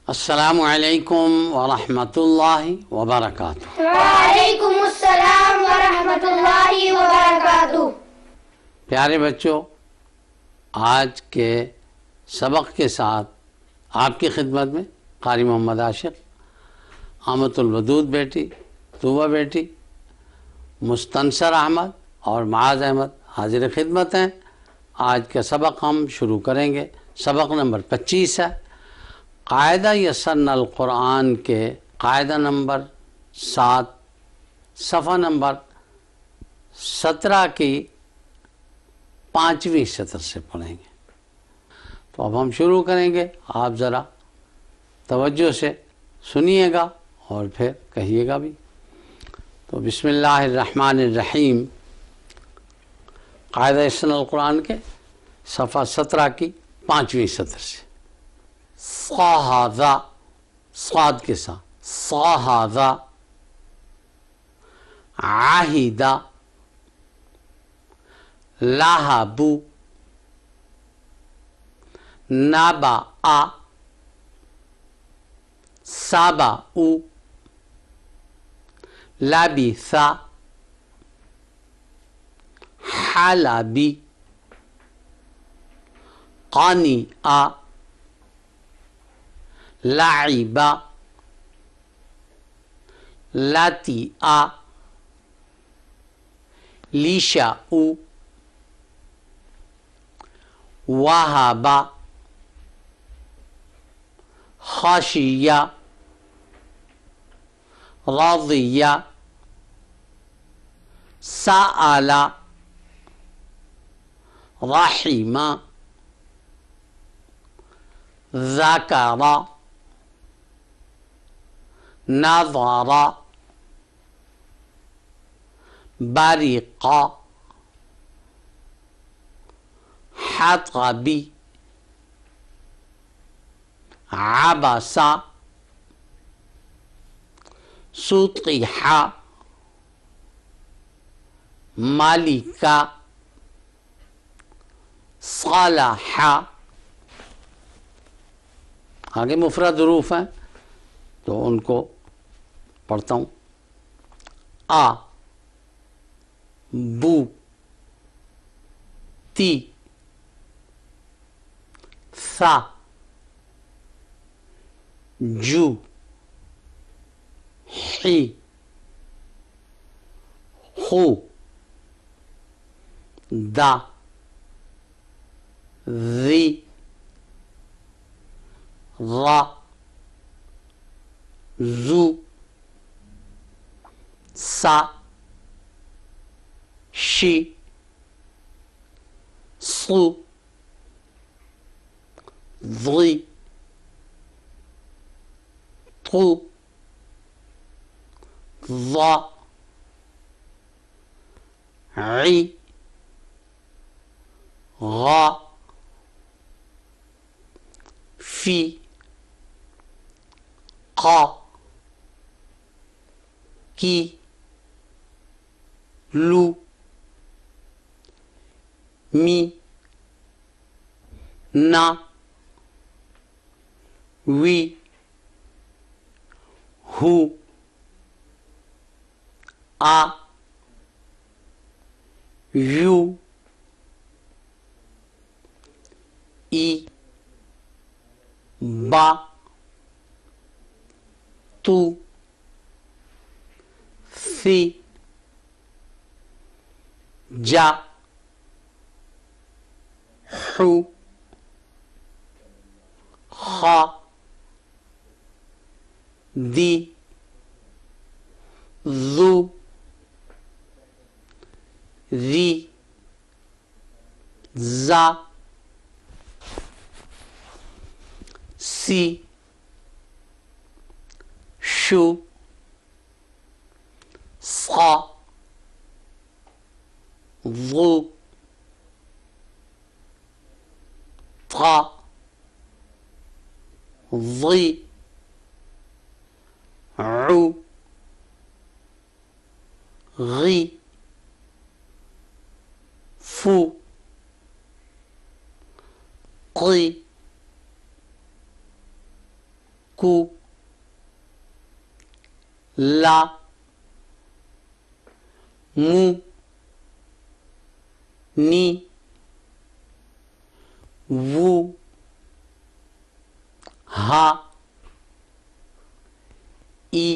अस्सलामु अलैकुम वरहमतुल्लाहि वबरकातुहू। वालेकुमुस्सलाम वरहमतुल्लाहि वबरकातुहू। प्यारे बच्चों, आज के सबक के साथ आपकी खिदमत में क़ारी मोहम्मद आशिक़, आमतुल वदूद बेटी, तूबा बेटी, मुस्तनसर अहमद और माज़ अहमद हाजिर खिदमत हैं। आज का सबक हम शुरू करेंगे। सबक नंबर 25 है। कायदा यस्सरनल कुरान के कायदा नंबर 7 सफ़ा नंबर 17 की 5वीं सतर से पढ़ेंगे। तो अब हम शुरू करेंगे। आप ज़रा तवज्जो से सुनिएगा और फिर कहिएगा भी। तो बिस्मिल्लाहिर्रहमानिर्रहीम। कायदा यस्सरनल कुरान के सफ़ा 17 की 5वीं सतर से। साहादा, साद के साथ, साहादा, आहिदा, लाहाबू, नाबा, साबाऊ, लाबिसा, हालाबी, कानिआ, लाइबा, लातिआ, लिशाऊ, वहाबा, खाशिया, राज़िया, साआला, राहिमा, ज़ाकारा, नाज़ारा, बारिक़ा, हातबी, आबसा, सुतिहा, मालिका, सालहा। आगे मुफरद हरूफ हैं तो उनको पढ़ता हूँ। आ, बू, ती, सा, जू, ही, हू, दा, ज़ी, रा, जू, सा, शी, सू, ज़ी, तू, ज़ा, ई, गा, फी, क़ा, की, लू, मी, ना, वी, हू, आ, यू, ई, बा, तू, सी, जा, हू, खा, दी, ज़ू, ज़ी, ज़ा, सी, शू, सा, ज़ू, था, ज़ी, ऊ, गी, फू, की, कु, ला, मु, नी, वु, हा, ई,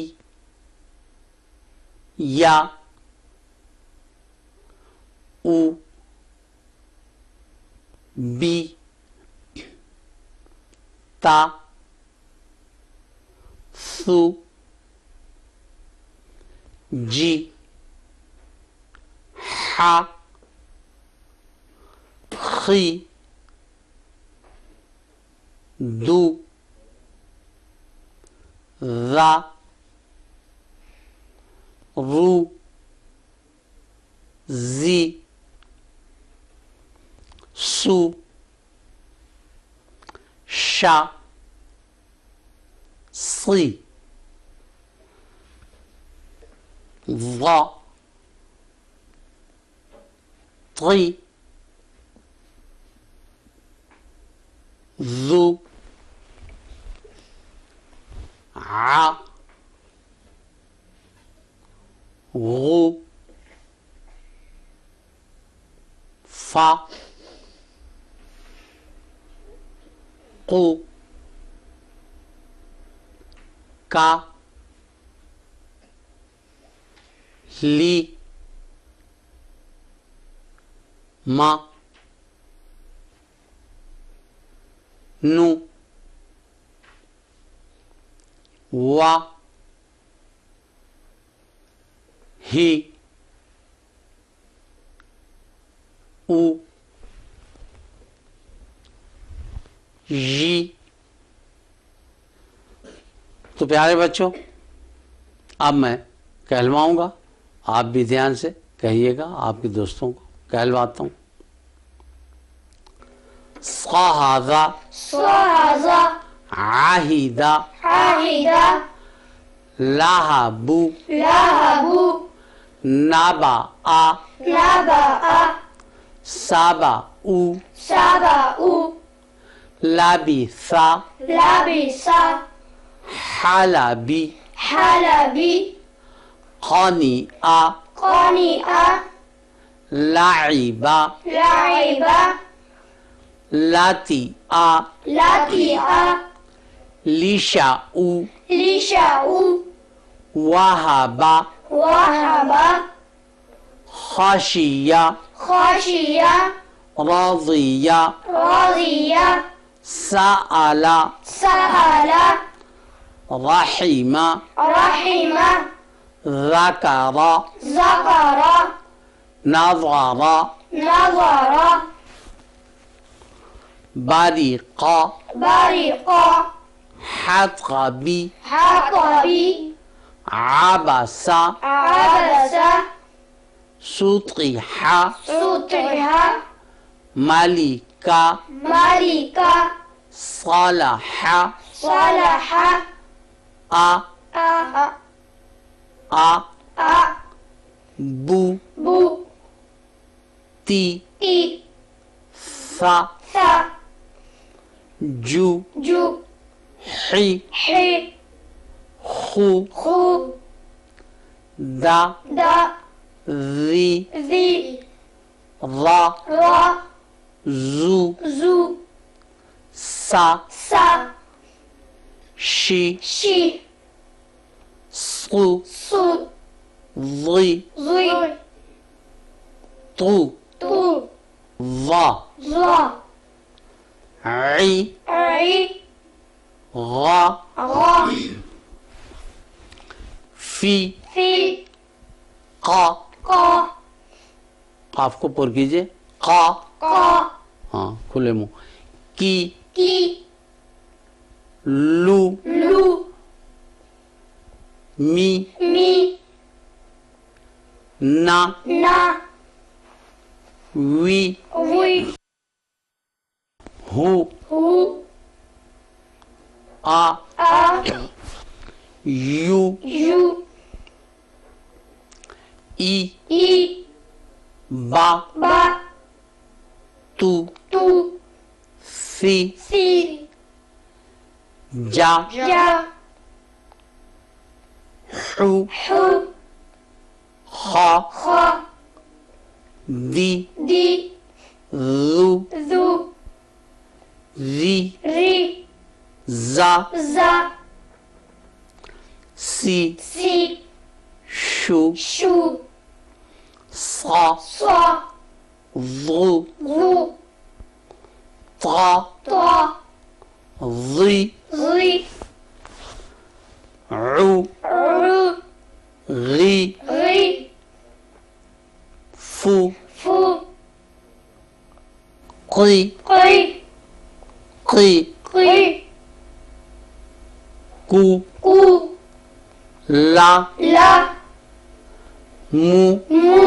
या, उ, बी, ता, सु, जी, हा, खी, दु, रा, रू, जी, सु, शा, सी, वा, त्री, ज़ु, आ, गु, फा, कु, का, ली, मा, नु, वा, ही, उ, जी। तो प्यारे बच्चों, अब मैं कहलवाऊंगा, आप भी ध्यान से कहिएगा, आपके दोस्तों को कहलवाता हूं। सहाज़ा, सहाज़ा, आहिदा, आहिदा, लाहबु, लाहबु, नबआ, नबआ, सबउ, सबउ, लबिसा, लबिसा, हलबी, हलबी, क़निआ, क़निआ, लइबा, लइबा, लतिआ, लतिआ, लिशउ, लिशउ, वहबा, वहबा, खशिया, खशिया, रज़िया, रज़िया, सअला, सअला, रहिमा, रहिमा, ज़करा, ज़करा, नज़रा, नज़रा, बरिक़ा, बरिक़ा, हतबी, हतबी, आबसा, आबसा, सुतिहा, सुतिहा, मलिका, मलिका, सलहा, सलहा, आ, आ, आ, बु, बु, ती, ती, सा, सा, जु, जु, ही, ही, खु, खु, दा, दा, ज़ी, ज़ी, रा, रा, जु, जु, सा, सा, शी, शी, सु, सु, ज़ी, ज़ी, तु, तु, ज़ा, ज़ा, ई, ई, गा, गा, फी, फी, का, का, काफ को पुर कीजिए, का, का, हाँ खुले मुंह, की, की, लू, लू, मी, मी, ना, ना, वी, वी, हु, हु, आ, आ, यू, यू, ई, ई, बा, बा, तू, तू, सी, सी, जा, ja, हू, hu, खा, ha, दी, di, रू, du, री, ri, जा, za, सी, si, शू, shu, सा, sa, रू, ru, ता, ta, री, ri, रू, ru, री, ri, फू, fu, क़ी, qi, क़ी, qi, कू, ku, ला, la, मू, mu,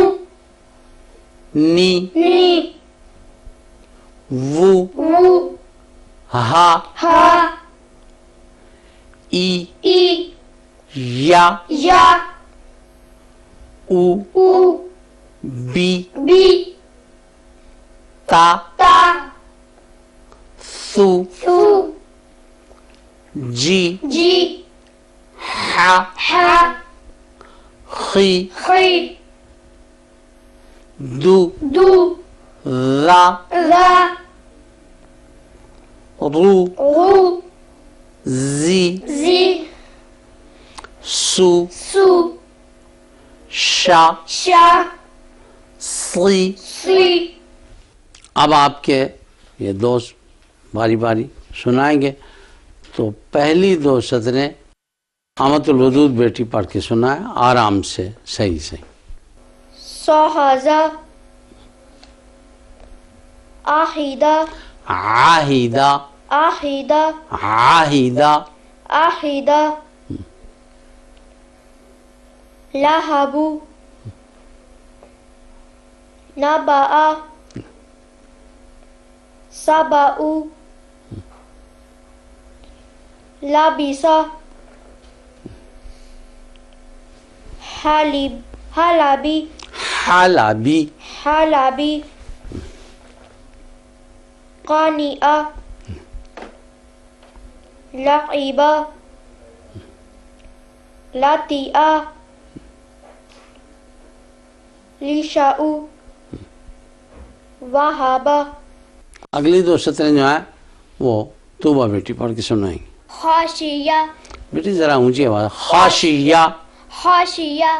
नी, ni, वू, wu, हा, ha, ई, i, या, ya, ऊ, u, बी, bi, ता, ta, सू, su, जी, ji, हा, ha, खी, khi, दू, du, रा, ra, रू, ru, जी, zi, सू, su, शा, sha, सी। si, अब आपके ये दोस्त बारी बारी सुनाएंगे। तो पहली दो सतरें आमतुल वदूद बेटी पढ़ के सुनाए आराम से, सही सही। sahaza, ahida, आहिदा, ahida, आहिदा, ahida, lahabu, naba'a, saba'u, labisa, halib, halabi, हालाबी, halabi, qani'a, la'iba, lati'a, lisha'u, wahaba, अगली दो सतरें जो है वो तूबा बेटी पढ़ के सुनाएंगी। khashiya, बेटी जरा ऊंची आवाज, खाशिया, khashiya,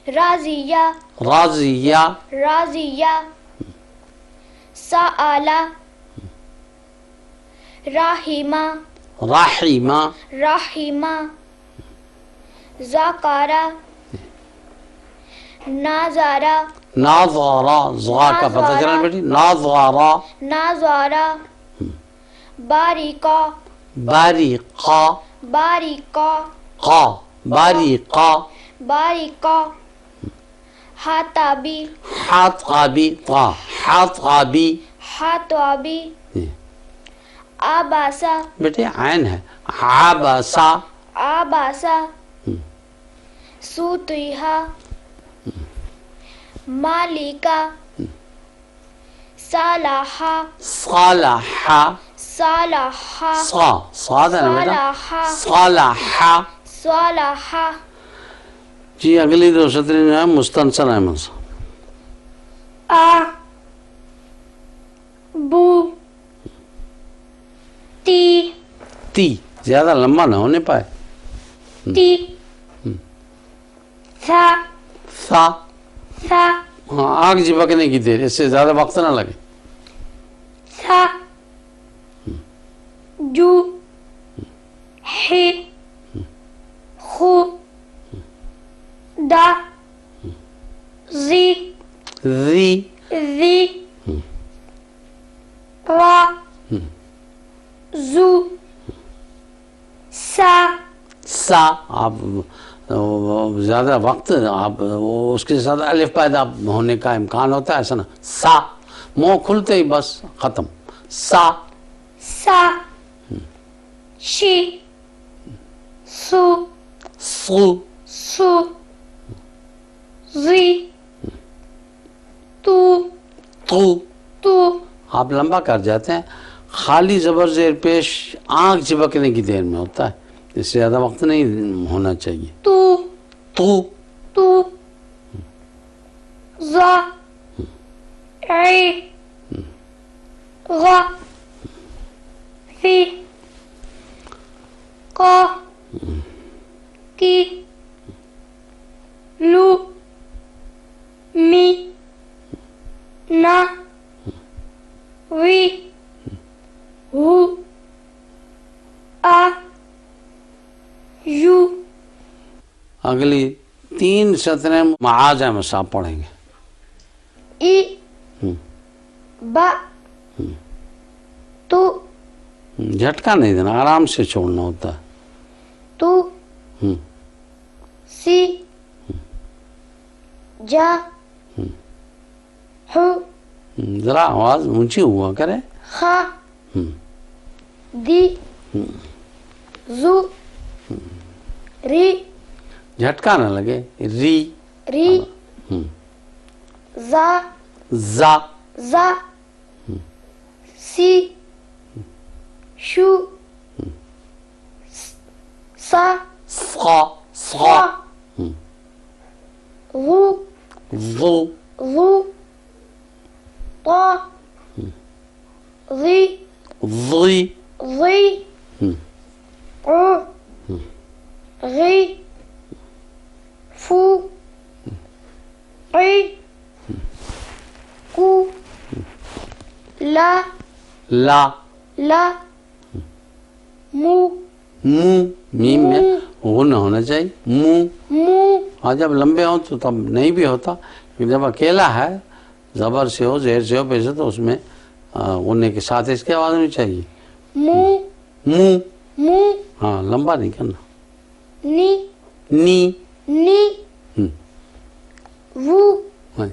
raziya, राजिया, raziya, sa'ala, rahima, राहिमा, rahima, zakara, nazara, Nazara, ज़ा का पता चला बेटी, नाज़ारा, nazara, barika, बारिका, barika, का, बारिका, barika, hatabi, हातआबी, ता, हातआबी, hatabi, abasa, बेटे आयन है, आबासा, abasa, sutiha, malika, salaha, सालाहा, salaha, सादा है बेटा, salaha, सालाहा। salaha, जी अगली दो सतरें जो है मुस्तनसन अहमद साहब। a, bu, ti, ती ज्यादा लंबा ना होने पाए, ti, tha, सा, tha, हाँ आग चिपकने की देर, इससे ज्यादा वक्त ना लगे। tha, ju, he, khu, da, zi, री, zi, ra, zu, sa, सा। आप ज्यादा वक्त आप वो उसके साथ अलिफ पैदा होने का इम्कान होता है, ऐसा ना। सा मुंह खुलते ही बस खत्म। सा, sa, shi, su, सु, su, zi, tu, तू। tu, आप लंबा कर जाते हैं। खाली ज़बर ज़ेर पेश आँख झपकने की देर में होता है, इससे ज़्यादा वक्त नहीं होना चाहिए। तू तू तू ज़ा ई गा फी का की लू मी ना वी हु आ यू। अगली 3 सतरें महाजा में साफ पढ़ेंगे। ई बा तू झटका नहीं देना, आराम से छोड़ना होता है। तू हम्म, सी जा हु जरा आवाज ऊंची हुआ करे। खा हम्म, दी जू री झटका ना लगे। री री हम्म, जा जा जा सी शू सा सा सा सा वू वो वू ता ज़ी ज़ी ज़ी हम्म, उ ग़ी फू क़ी कू ला ला ला मू मुंह, मीम में गुन होना चाहिए। मुंह, मू हाँ जब लंबे हों तो तब नहीं भी होता, लेकिन जब अकेला है ज़बर से हो ज़ेर से हो पैसे तो उसमें गुन्ने के साथ इसकी आवाज़ होनी चाहिए। मू मुंह, मू हाँ लंबा नहीं करना। नी नी नी हम्म, वू हाँ,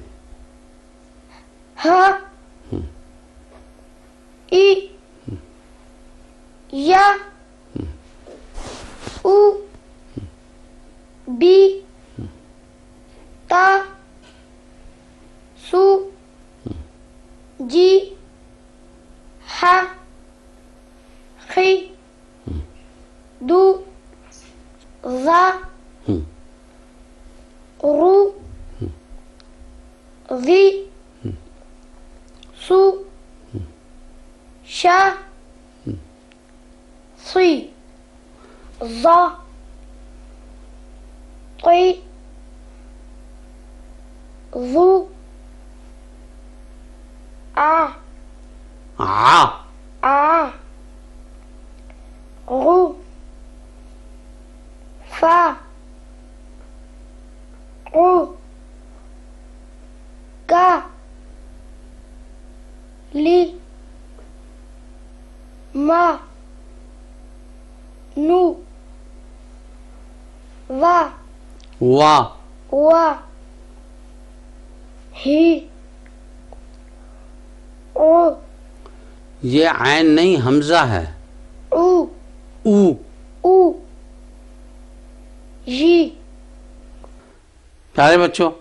हा ई या उ बी ता सु जी हा खी दू ज़ा हम्म, रू ज़ी सु शा सी ज़ा क़ी ज़ू आ गु फा क़ु का ली मा नू वा वाह ही ओ ये आयन नहीं हमजा है। उ ऊ उ जी। प्यारे बच्चों,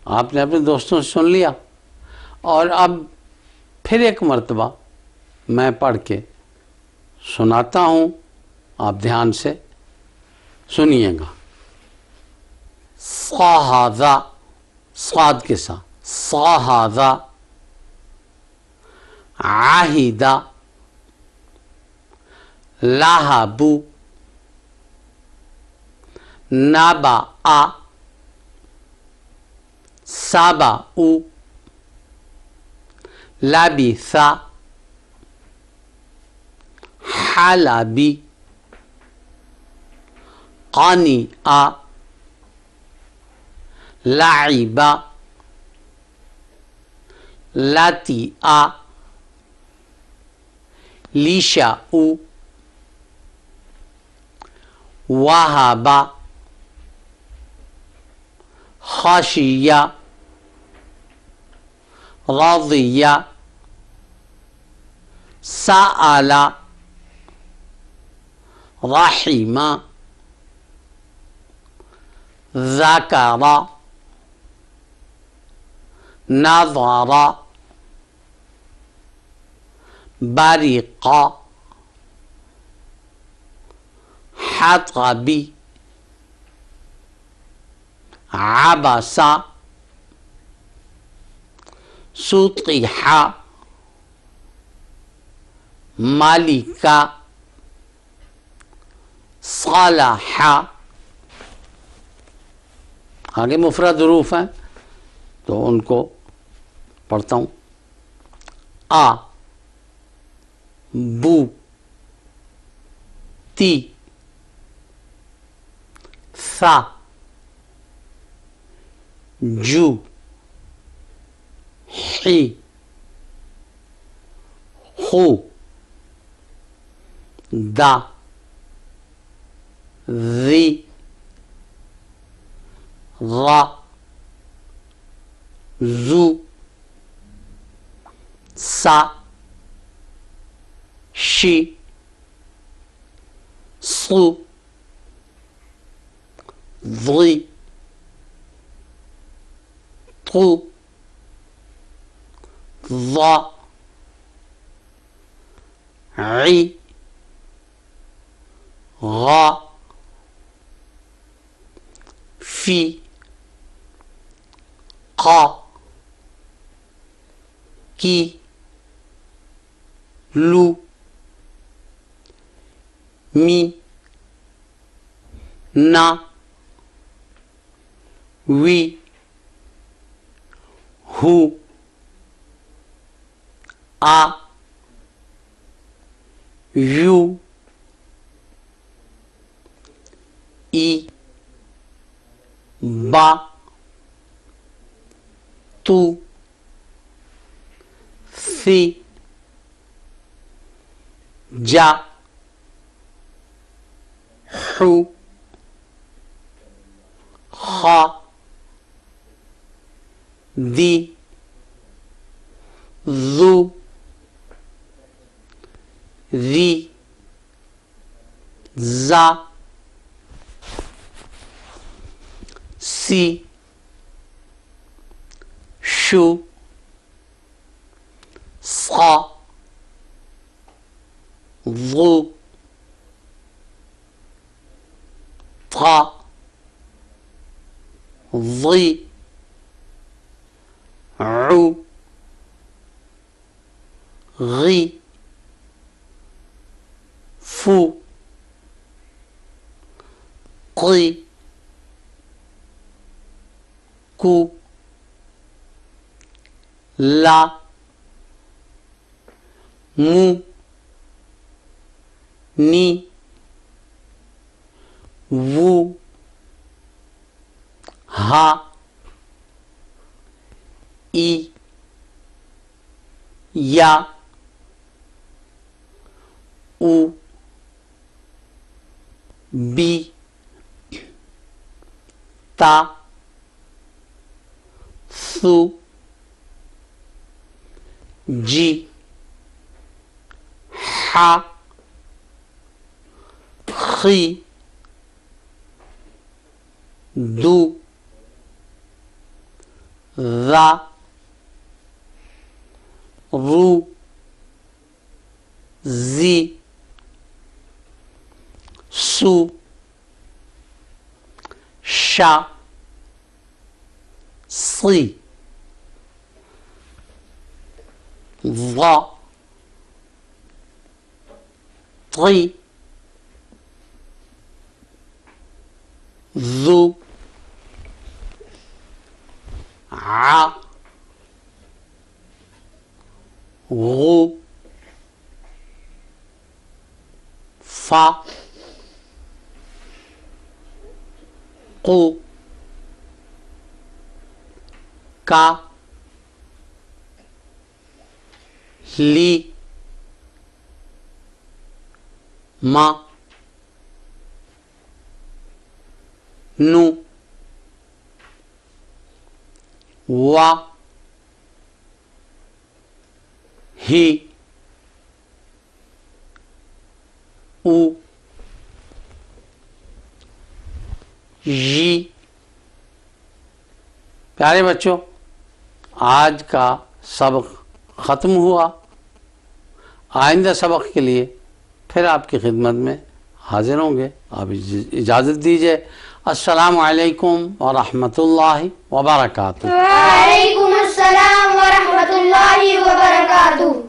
आपने अपने दोस्तों से सुन लिया और अब फिर एक मर्तबा मैं पढ़ के सुनाता हूँ, आप ध्यान से सुनिएगा। साहादा, स्वाद के साथ, साहादा, आहिदा, लाहाबू, नाबाआ, साबाऊ, लाबिसा, हालाबी, कानिआ, लाइबा, लातिआ, लिशाऊ, वहाबा, खाशिया, राज़िया, साआला, राहिमा, ज़ाकारा, नाज़ारा, बारिक़ा, हातबी, आबासा, सुतिहा, मालिका, सालाहा। आगे मुफरद हरूफ हैं तो उनको पढ़ता हूँ। आ, बू, ती, सा, जू, ही, हू, दा, ज़ी, ज़ा, ज़ू, सा, शी, सू, ज़ी, तू, ज़ा, ई, गा, फी, क़ा, की, लू, मी, ना, वी, हू, आ, यू, ई, बा, तू, सी, जा, हू, खा, दी, ज़ू, ज़ी, ज़ा, सी, शू, सा, ज़ू, ता, ज़ी, ऊ, गी, फू, की, कू, ला, मू, नी, वू, हा, ई, या, ऊ, बी, ता, सू, जी, हा, खी, दू, ज़ा, रू, ज़ी, सू, शा, सी, ज़ा, ती, ज़ू, आ, गू, फा, कू, का, ली, मा, नू, वा, ही, ऊ, जी। प्यारे बच्चों, आज का सबक ख़त्म हुआ। आइंदा सबक के लिए फिर आपकी खिदमत में हाजिर होंगे। आप इजाज़त दीजिए। अस्सलामु अलैकुम व रहमतुल्लाहि व बरकातुहू। वालेकुम अस्सलाम व रहमतुल्लाहि व बरकातुहू।